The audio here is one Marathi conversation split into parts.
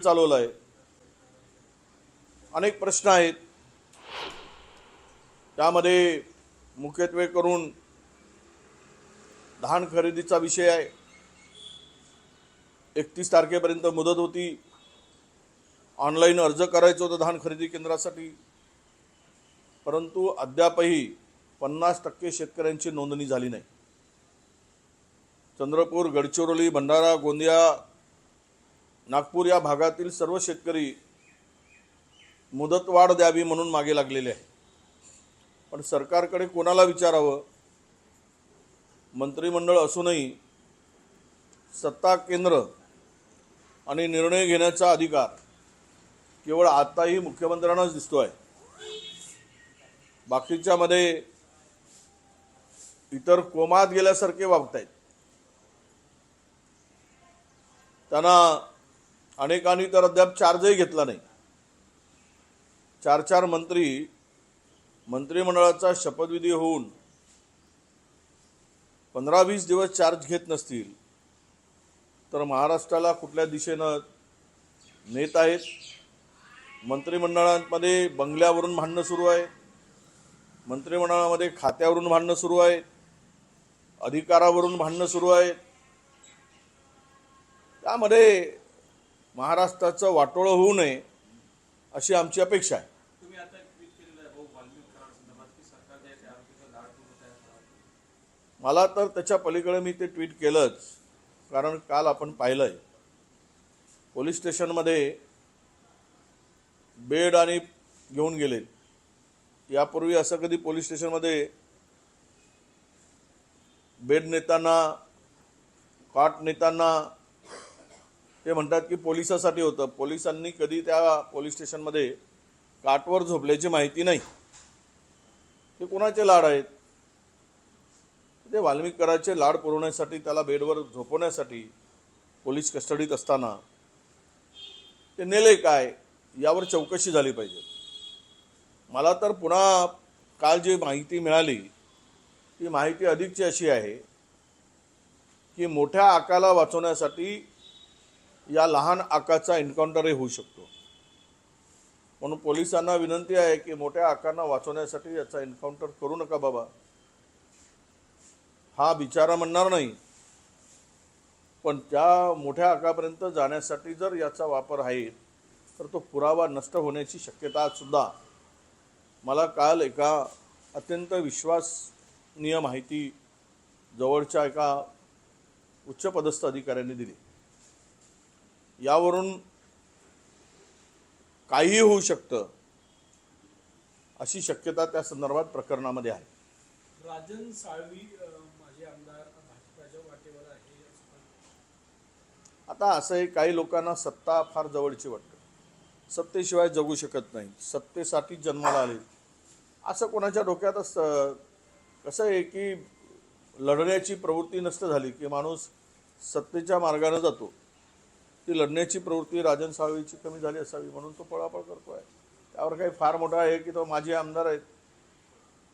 चालवलं आहे। अनेक प्रश्न आहेत, त्यामध्ये मुख्यत्वे करून धान खरेदीचा विषय आहे। 31 तारखेपर्यंत मुदत होती, ऑनलाईन अर्ज करायचं होतं धान खरेदी केंद्रासाठी, परंतु अद्यापही 50% शेतकऱ्यांची नोंदणी झाली नाही। चंद्रपूर, गडचिरोली, भंडारा, गोंदिया, नागपूर या भागातील सर्व शेतकरी मुदतवाढ द्यावी म्हणून मागे लागलेले आहे। पण सरकारकडे कोणाला विचारावं? मंत्रिमंडळ असूनही सत्ता केंद्र आणि निर्णय घेण्याचा अधिकार केवळ आताही मुख्यमंत्र्यांनाच दिसतो आहे। बाकीच्यामध्ये इतर कोमात गेल्यासारखे वागतायत। त्यांना अनेकांनी तर अद्याप चार्जही घेतला नाही। 4 मंत्री मंत्रिमंडळाचा शपथविधी होऊन 15-20 दिवस चार्ज घेत नसतील तर महाराष्ट्राला कुठल्या दिशेनं नेत आहेत? मंत्रिमंडळामध्ये बंगल्यावरून भांडणं सुरू आहे, मंत्रिमंडळामध्ये खात्यावरून भांडणं सुरू आहे, अधिकारावरून भांडणं सुरू आहे। त्यामध्ये महाराष्ट्राचं वाटोळं होऊ नये अशी आमची अपेक्षा आहे। मला तर त्याच्या पलीकडे मी ते ट्विट केलंच, कारण काल आपण पाहिलंय पोलीस स्टेशनमध्ये बेड आणि घेऊन गेले। यापूर्वी असं कधी पोलीस स्टेशनमध्ये बेड नेताना, कॉट नेताना ते म्हणतात की पोलिसासाठी होतं। पोलिसांनी कधी त्या पोलीस स्टेशनमध्ये काटवर झोपल्याची माहिती नाही। ते कोणाचे लाड आहेत? ते वाल्मिकराचे लाड पुरवण्यासाठी, त्याला बेडवर झोपवण्यासाठी पोलीस कस्टडीत असताना ते नेले काय, यावर चौकशी झाली पाहिजे। मला तर पुन्हा काल जी माहिती मिळाली ती माहिती अधिकची अशी आहे की मोठ्या आकाला वाचवण्यासाठी या लहान आकाचा एन्काउंटरही होऊ शकतो। म्हणून पोलिसांना विनंती आहे की मोठ्या आकांना वाचवण्यासाठी याचा एन्काउंटर करू नका बाबा। हा बिचारा म्हणणार नाही, पण त्या मोठ्या आकापर्यंत जाण्यासाठी जर याचा वापर आहे तर तो पुरावा नष्ट होण्याची शक्यता सुद्धा मला काल एका अत्यंत विश्वसनीय माहिती जवळच्या एका उच्चपदस्थ अधिकाऱ्यांनी दिली। यावरून काहीही होऊ शकतं अशी शक्यता त्या संदर्भात प्रकरणामध्ये आहे। राजन साळवी माजी आमदार भाजपच्या वाटेवर आहे। आता असं आहे, काही लोकांना सत्ता फार जवळची वाटते, सत्तेशिवाय जगू शकत नाही, सत्तेसाठी जन्माला आले असं कोणाच्या डोक्यात असतं। कसं आहे की लढण्याची प्रवृत्ती नष्ट झाली की माणूस सत्तेच्या मार्गाने जातो। ती लढण्याची प्रवृत्ती राजन साळवीची कमी झाली असावी म्हणून तो पळापळ करतो आहे। त्यावर काही फार मोठा आहे की तो माजी आमदार आहेत,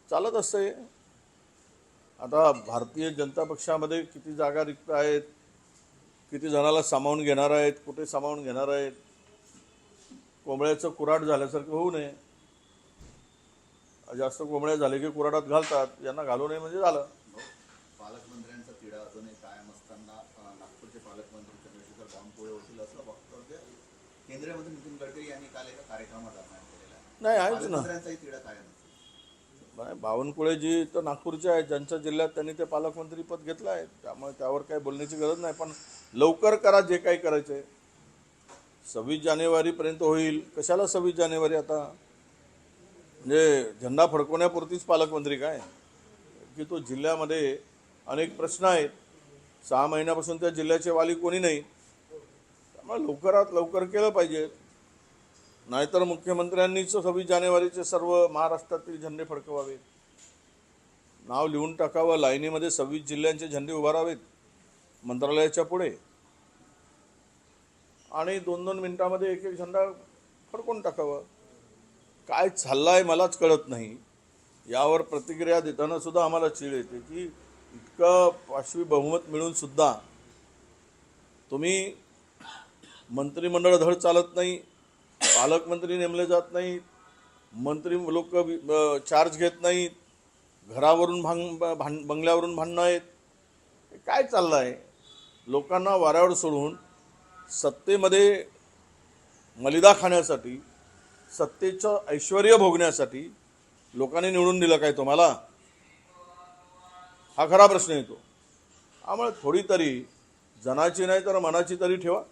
चालत असते। आता भारतीय जनता पक्षामध्ये किती जागा रिक्त आहेत, किती जणाला सामावून घेणार आहेत, कुठे सामावून घेणार आहेत, कोंबड्याचं कुऱ्हाड झाल्यासारखं होऊ नये। जास्त कोंबड्या झाले की कुऱ्हाडात घालतात, यांना घालू नये म्हणजे झालं। पालकमंत्र्यांचा तिढा अजूनही कायम असताना नागपूरचे पालकमंत्री चंद्रशेखर बावनकुळे होतील असं वक्तव्य केंद्रीय मंत्री नितीन गडकरी यांनी काल एका कार्यक्रमात केलेला आहे। नाही आहेच ना, पालकमंत्र्यांचाही तिढा कायम नाही, बावनकुळेजी तर नागपूरचे आहेत, ज्यांच्या जिल्ह्यात त्यांनी ते पालकमंत्री पद घेतलं आहे, त्यामुळे त्यावर काही बोलण्याची गरज नाही। पण लवकर करा जे काही करायचं आहे। 26 जानेवारीपर्यंत होईल, कशाला 26 जानेवारी? आता म्हणजे झेंडा फडकवण्यापुरतीच पालकमंत्री काय की तो जिल्ह्यामध्ये अनेक प्रश्न आहेत। 6 महिन्यापासून त्या जिल्ह्याचे वाली कोणी नाही, त्यामुळे लवकरात लवकर केलं पाहिजे। नाहीतर मुख्यमंत्र्यांनीच 26 जानेवारीचे सर्व महाराष्ट्रातील झेंडे फडकवावे, नाव लिहून टाकावं, लाईनीमध्ये 26 जिल्ह्यांचे झेंडे उभारावेत मंत्रालयाच्या पुढे आणि 2-2 मिनिटांमध्ये एक झेंडा फडकून टाकावं। काय चाललंय मलाच कळत नाही। यावर प्रतिक्रिया देताना सुद्धा आम्हाला चीड येते की इतकं पाशवी बहुमत मिळून सुद्धा तुम्ही मंत्रिमंडळ धड चालत नाही, पालकमंत्री नेमले जात नाहीत, मंत्री लोक चार्ज घेत नाहीत, घरावरून बंगल्यावरून भांडणं आहेत. हे काय चाललं आहे? लोकांना वाऱ्यावर सोडून सत्तेमध्ये मलिदा खाण्यासाठी, सत्तेचं ऐश्वर्य भोगण्यासाठी लोकांनी निवडून दिलं काय तुम्हाला? हा खरा प्रश्न येतो. त्यामुळे थोडी तरी जनाची नाही तर मनाची तरी ठेवा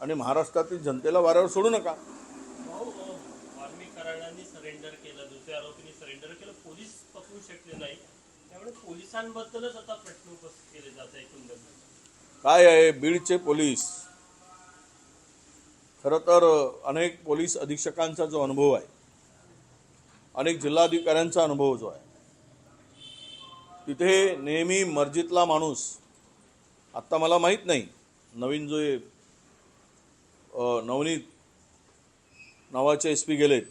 आणि महाराष्ट्रातील जनतेला वाऱ्यावर सोडू नका. आर्मी कराडांनी सरेंडर केलं, दुसऱ्या आरोपींनी सरेंडर केलं, पोलीस पकडू शकले नाही. त्यामुळे पोलिसांबद्दलच आता प्रश्न उपस्थित केले जात आहे. काय आहे बीडचे पोलीस, खरं तर अनेक पोलीस अधीक्षकांचा जो अनुभव आहे, अनेक जिल्हाधिकाऱ्यांचा अनुभव जो आहे, तिथे नेहमी मर्जीतला माणूस, आत्ता मला माहीत नाही नवीन जो नवनीत नावाचे SP गेलेत,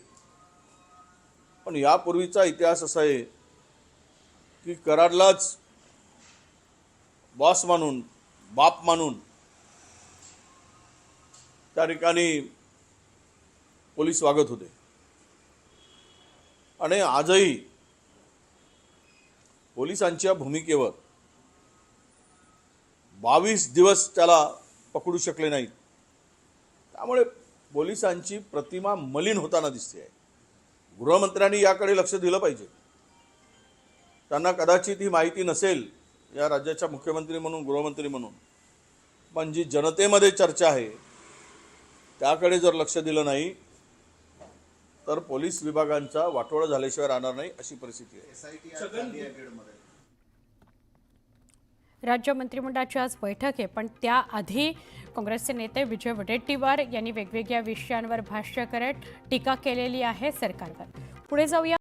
पण यापूर्वीचा इतिहास असा आहे की कराडलाच बॉस मानून, बाप मानून त्या ठिकाणी पोलीस वागत होते. आणि आजही पोलिसांच्या भूमिकेवर 22 दिवस त्याला पकडू शकले नाहीत. त्यामुळे पोलिसांची प्रतिमा मलिन होताना दिसते आहे. गृहमंत्र्यांनी याकडे लक्ष दिलं पाहिजे. त्यांना कदाचित ही माहिती नसेल या राज्याच्या मुख्यमंत्री म्हणून, गृहमंत्री म्हणून, पण जी जनतेमध्ये चर्चा आहे त्याकडे जर लक्ष दिलं नाही तर पोलीस विभागांचा वाटोळा झाल्याशिवाय राहणार नाही अशी परिस्थिती आहे. SIT आज झाली आहे बीडमध्ये. राज्य मंत्रिमंडळाची आज बैठक आहे, पण त्याआधी काँग्रेसचे नेते विजय वडेट्टीवार यांनी वेगवेगळ्या विषयांवर भाष्य करत टीका केलेली आहे सरकारवर. पुढे जाऊया.